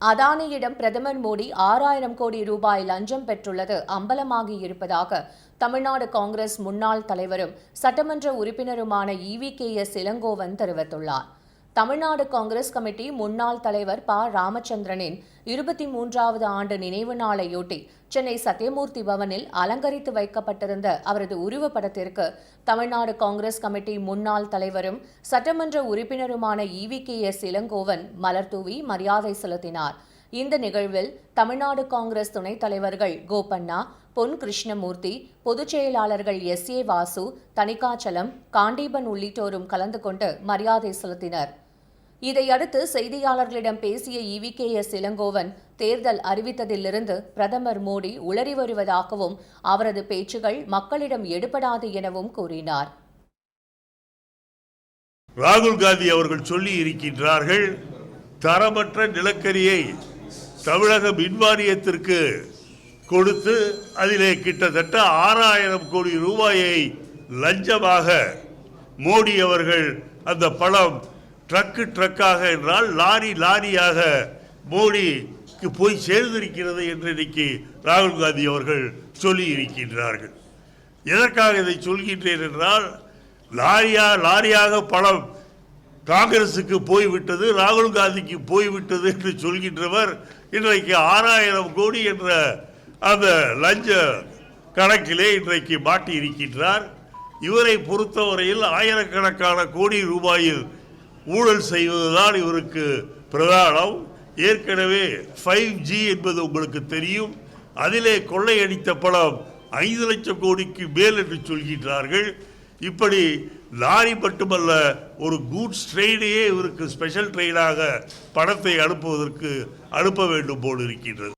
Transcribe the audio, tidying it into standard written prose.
அதானியிடம் பிரதமர் மோடி 6000 கோடி ரூபாய் லஞ்சம் பெற்றுள்ளது அம்பலமாகி இருப்பதாக தமிழ்நாடு காங்கிரஸ் முன்னாள் தலைவரும் சட்டமன்ற உறுப்பினருமான EVKS இளங்கோவன் தெரிவித்துள்ளார். தமிழ்நாடு காங்கிரஸ் கமிட்டி முன்னாள் தலைவர் ப. ராமச்சந்திரனின் 23வது ஆண்டு நினைவு நாளையொட்டி சென்னை சத்தியமூர்த்தி பவனில் அலங்கரித்து வைக்கப்பட்டிருந்த அவரது உருவப்படத்திற்கு தமிழ்நாடு காங்கிரஸ் கமிட்டி முன்னாள் தலைவரும் சட்டமன்ற உறுப்பினருமான EVKS இளங்கோவன் மலர்தூவி மரியாதை செலுத்தினார். இந்த நிகழ்வில் தமிழ்நாடு காங்கிரஸ் துணைத் தலைவர்கள் கோபண்ணா, பொன் கிருஷ்ணமூர்த்தி, பொதுச் செயலாளர்கள் SA வாசு, தணிகாச்சலம், காண்டீபன் உள்ளிட்டோரும் கலந்து கொண்டு மரியாதை செலுத்தினர். இதையடுத்து செய்தியாளர்களிடம் பேசிய EVKS இளங்கோவன், தேர்தல் அறிவித்ததிலிருந்து பிரதமர் மோடி உளறி வருவதாகவும் அவரது பேச்சுகள் மக்களிடம் எடுபடாது எனவும் கூறினார். ராகுல் காந்தி அவர்கள் சொல்லி இருக்கின்றார்கள், தரமற்ற நிலக்கரியை தமிழக மின்வாரியத்திற்கு கொடுத்து அதிலே கிட்டத்தட்ட 6000 கோடி ரூபாயை லஞ்சமாக மோடி அவர்கள் அந்த பணம் ட்ரக்காக என்றால் லாரியாக மோடிக்கு போய் சேர்ந்திருக்கிறது என்று இன்னைக்கு ராகுல் காந்தி அவர்கள் சொல்லி இருக்கின்றார்கள். எதற்காக இதை சொல்கின்றேன் என்றால், லாரியாக பணம் காங்கிரசுக்கு போய்விட்டது, ராகுல் காந்திக்கு போய்விட்டது என்று சொல்கின்றவர் இன்றைக்கு 6000 கோடி என்ற அந்த லஞ்ச கணக்கிலே இன்றைக்கு மாட்டி இருக்கின்றார். இவரை பொறுத்தவரையில் ஆயிரக்கணக்கான கோடி ரூபாயில் ஊழல் செய்வதுதான் இவருக்கு பிரதானம். ஏற்கனவே 5G என்பது உங்களுக்கு தெரியும். அதிலே கொள்ளையடித்த பணம் 5 லட்சம் கோடிக்கு மேல் என்று சொல்கின்றார்கள். இப்படி லாரி மட்டுமல்ல, ஒரு கூட்ஸ் ட்ரெயினையே இவருக்கு ஸ்பெஷல் ட்ரெயினாக பணத்தை அனுப்ப வேண்டும் போல் இருக்கின்றது.